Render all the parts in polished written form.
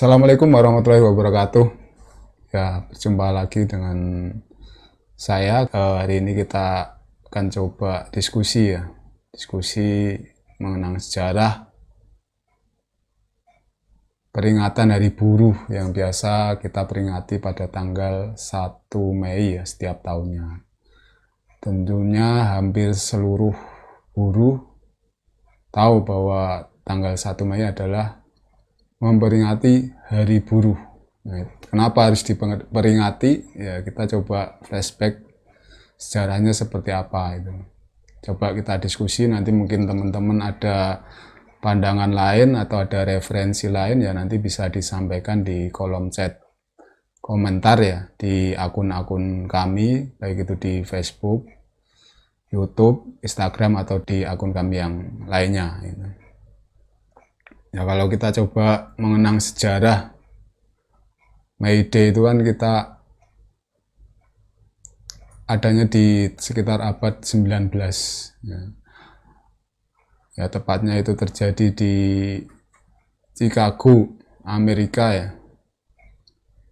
Assalamualaikum warahmatullahi wabarakatuh. Ya, berjumpa lagi dengan saya. Hari ini kita akan coba diskusi ya. Diskusi mengenang sejarah peringatan Hari Buruh yang biasa kita peringati pada tanggal 1 Mei ya setiap tahunnya. Tentunya hampir seluruh buruh tahu bahwa tanggal 1 Mei adalah memperingati Hari Buruh. Nah, kenapa harus diperingati? Ya, kita coba flashback sejarahnya seperti apa itu. Coba kita diskusi, nanti mungkin teman-teman ada pandangan lain atau ada referensi lain ya nanti bisa disampaikan di kolom chat komentar ya di akun-akun kami, baik itu di Facebook, YouTube, Instagram atau di akun kami yang lainnya gitu. Ya, kalau kita coba mengenang sejarah May Day itu kan kita adanya di sekitar abad 19 ya. Ya, tepatnya itu terjadi di Chicago, Amerika ya.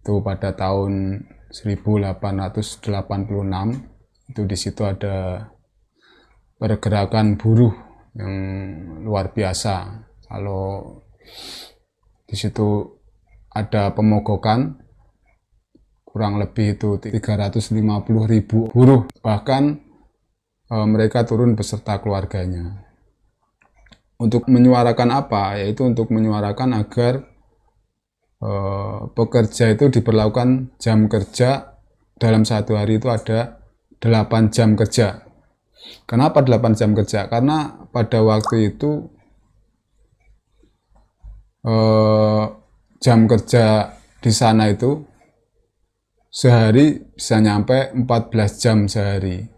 Itu pada tahun 1886. Itu di situ ada pergerakan buruh yang luar biasa. Kalau di situ ada pemogokan kurang lebih itu 350.000 buruh, bahkan mereka turun beserta keluarganya. Untuk menyuarakan apa? Yaitu untuk menyuarakan agar pekerja itu diperlakukan jam kerja dalam satu hari itu ada 8 jam kerja. Kenapa 8 jam kerja? Karena pada waktu itu jam kerja di sana itu sehari bisa nyampe 14 jam sehari,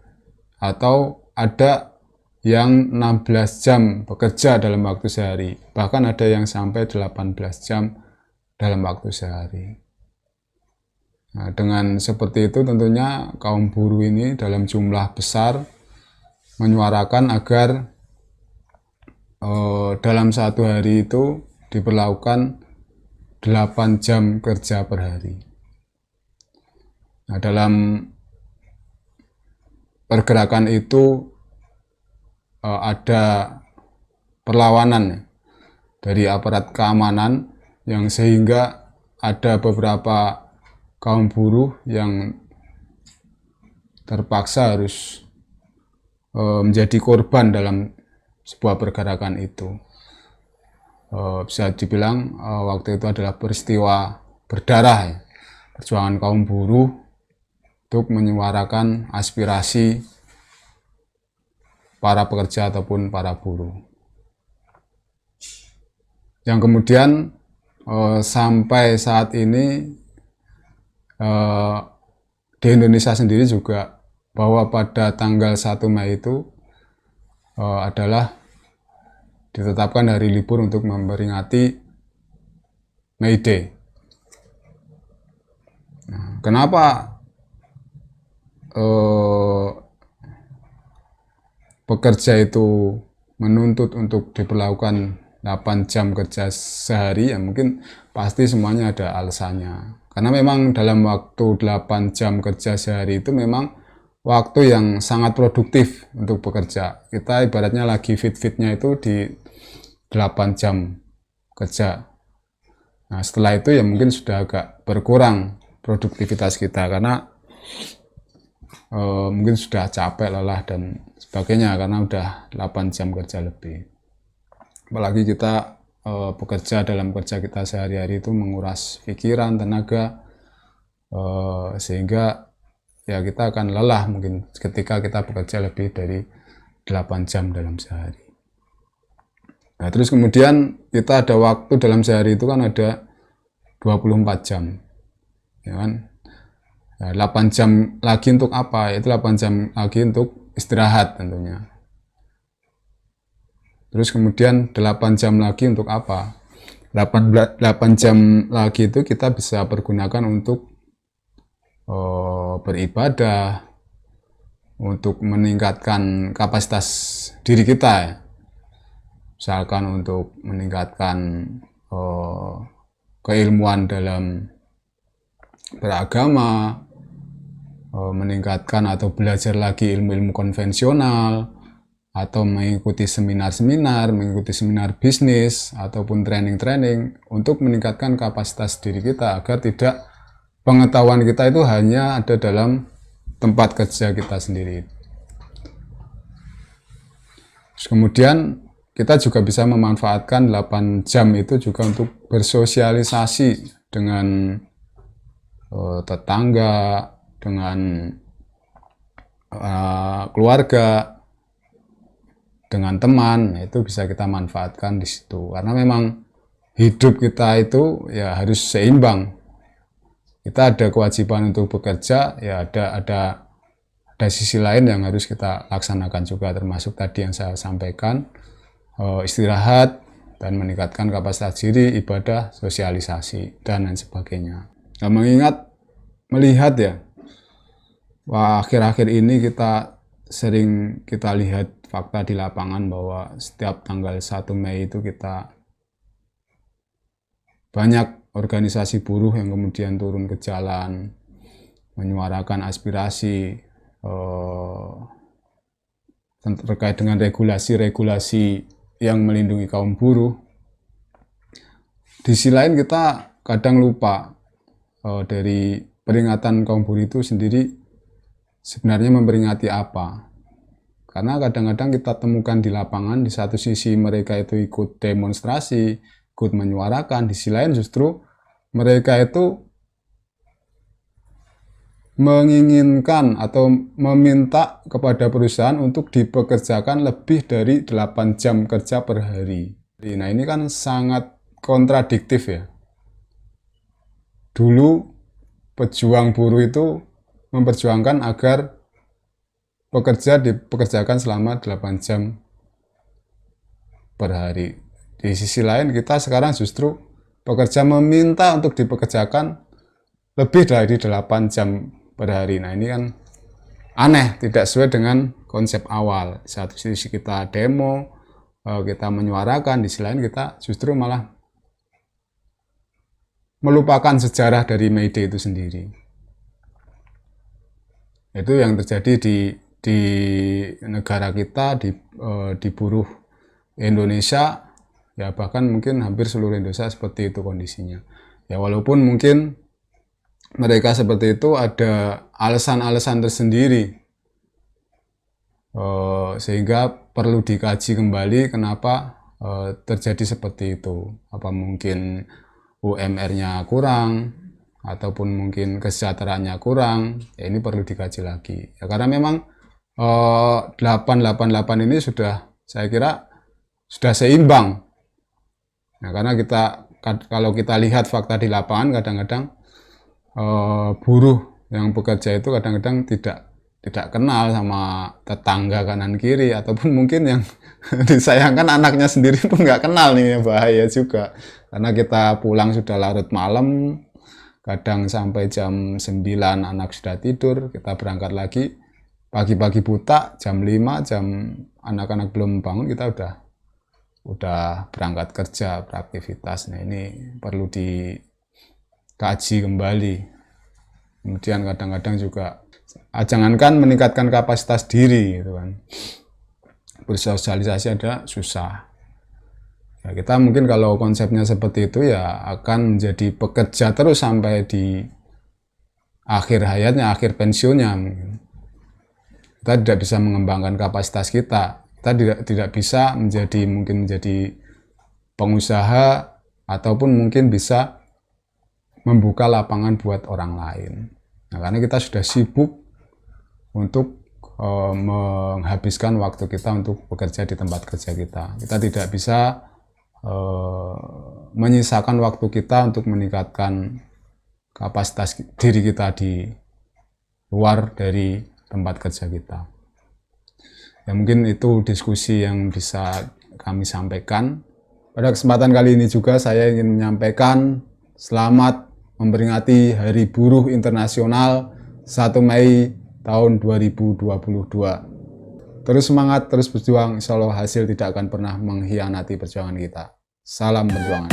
atau ada yang 16 jam bekerja dalam waktu sehari, bahkan ada yang sampai 18 jam dalam waktu sehari. Nah, dengan seperti itu tentunya kaum buruh ini dalam jumlah besar menyuarakan agar dalam satu hari itu diperlakukan 8 jam kerja per hari. Nah, dalam pergerakan itu ada perlawanan dari aparat keamanan yang sehingga ada beberapa kaum buruh yang terpaksa harus menjadi korban dalam sebuah pergerakan itu. Bisa dibilang waktu itu adalah peristiwa berdarah ya. Perjuangan kaum buruh untuk menyuarakan aspirasi para pekerja ataupun para buruh. Yang kemudian sampai saat ini di Indonesia sendiri juga bahwa pada tanggal 1 Mei itu adalah ditetapkan hari libur untuk memperingati May Day. Nah, kenapa pekerja itu menuntut untuk diperlakukan 8 jam kerja sehari? Ya mungkin pasti semuanya ada alasannya. Karena memang dalam waktu 8 jam kerja sehari itu memang waktu yang sangat produktif untuk bekerja. Kita ibaratnya lagi fit-fitnya itu di 8 jam kerja. Nah, setelah itu ya mungkin sudah agak berkurang produktivitas kita karena mungkin sudah capek, lelah dan sebagainya karena udah 8 jam kerja lebih. Apalagi kita bekerja dalam kerja kita sehari-hari itu menguras pikiran, tenaga, sehingga ya kita akan lelah mungkin ketika kita bekerja lebih dari 8 jam dalam sehari. Nah, terus kemudian kita ada waktu dalam sehari itu kan ada 24 jam, ya kan? Nah, 8 jam lagi untuk apa? Itu 8 jam lagi untuk istirahat tentunya. Terus kemudian 8 jam lagi untuk apa? 8 jam lagi itu kita bisa pergunakan untuk beribadah, untuk meningkatkan kapasitas diri kita ya. Misalkan untuk meningkatkan keilmuan dalam beragama, meningkatkan atau belajar lagi ilmu-ilmu konvensional, atau mengikuti seminar-seminar, mengikuti seminar bisnis, ataupun training-training untuk meningkatkan kapasitas diri kita agar tidak pengetahuan kita itu hanya ada dalam tempat kerja kita sendiri. Terus kemudian kita juga bisa memanfaatkan 8 jam itu juga untuk bersosialisasi dengan tetangga, dengan keluarga, dengan teman. Itu bisa kita manfaatkan di situ, karena memang hidup kita itu ya harus seimbang. Kita ada kewajiban untuk bekerja, ya ada sisi lain yang harus kita laksanakan juga, termasuk tadi yang saya sampaikan, istirahat dan meningkatkan kapasitas diri, ibadah, sosialisasi, dan lain sebagainya. Nah, melihat ya, wah, akhir-akhir ini kita sering lihat fakta di lapangan bahwa setiap tanggal 1 Mei itu kita banyak organisasi buruh yang kemudian turun ke jalan, menyuarakan aspirasi terkait dengan regulasi-regulasi yang melindungi kaum buruh. Di sisi lain kita kadang lupa dari peringatan kaum buruh itu sendiri sebenarnya memperingati apa. Karena kadang-kadang kita temukan di lapangan, di satu sisi mereka itu ikut demonstrasi, ikut menyuarakan, di sisi lain justru mereka itu menginginkan atau meminta kepada perusahaan untuk dipekerjakan lebih dari 8 jam kerja per hari. Nah, ini kan sangat kontradiktif ya. Dulu pejuang buruh itu memperjuangkan agar pekerja dipekerjakan selama 8 jam per hari. Di sisi lain kita sekarang justru pekerja meminta untuk dipekerjakan lebih dari 8 jam per hari. Nah, ini kan aneh, tidak sesuai dengan konsep awal. Di satu sisi kita demo, kita menyuarakan, di sisi lain kita justru malah melupakan sejarah dari May Day itu sendiri. Itu yang terjadi di negara kita, di buruh Indonesia, ya bahkan mungkin hampir seluruh Indonesia seperti itu kondisinya. Ya walaupun mungkin mereka seperti itu ada alasan-alasan tersendiri, sehingga perlu dikaji kembali kenapa terjadi seperti itu. Apa mungkin UMR-nya kurang, ataupun mungkin kesejahteraannya kurang, ya ini perlu dikaji lagi. Ya, karena memang 888 ini sudah, saya kira sudah seimbang. Nah, karena kalau kita lihat fakta di lapangan, kadang-kadang buruh yang bekerja itu kadang-kadang tidak kenal sama tetangga kanan kiri, ataupun mungkin yang disayangkan anaknya sendiri pun nggak kenal nih, bahaya juga. Karena kita pulang sudah larut malam, kadang sampai jam 9 anak sudah tidur, kita berangkat lagi pagi-pagi buta, jam 5, jam anak-anak belum bangun, kita udah berangkat kerja, beraktivitas. Nah, ini perlu dikaji kembali. Kemudian kadang-kadang juga jangankan meningkatkan kapasitas diri gitu kan, bersosialisasi ada susah. Ya, kita mungkin kalau konsepnya seperti itu ya akan menjadi pekerja terus sampai di akhir hayatnya, akhir pensiunnya. Kita tidak bisa mengembangkan kapasitas kita. Kita tidak bisa menjadi pengusaha, ataupun mungkin bisa membuka lapangan buat orang lain. Nah, karena kita sudah sibuk untuk menghabiskan waktu kita untuk bekerja di tempat kerja kita. Kita tidak bisa menyisakan waktu kita untuk meningkatkan kapasitas diri kita di luar dari tempat kerja kita. Ya, mungkin itu diskusi yang bisa kami sampaikan. Pada kesempatan kali ini juga saya ingin menyampaikan selamat memperingati Hari Buruh Internasional 1 Mei tahun 2022. Terus semangat, terus berjuang, insya Allah hasil tidak akan pernah mengkhianati perjuangan kita. Salam perjuangan.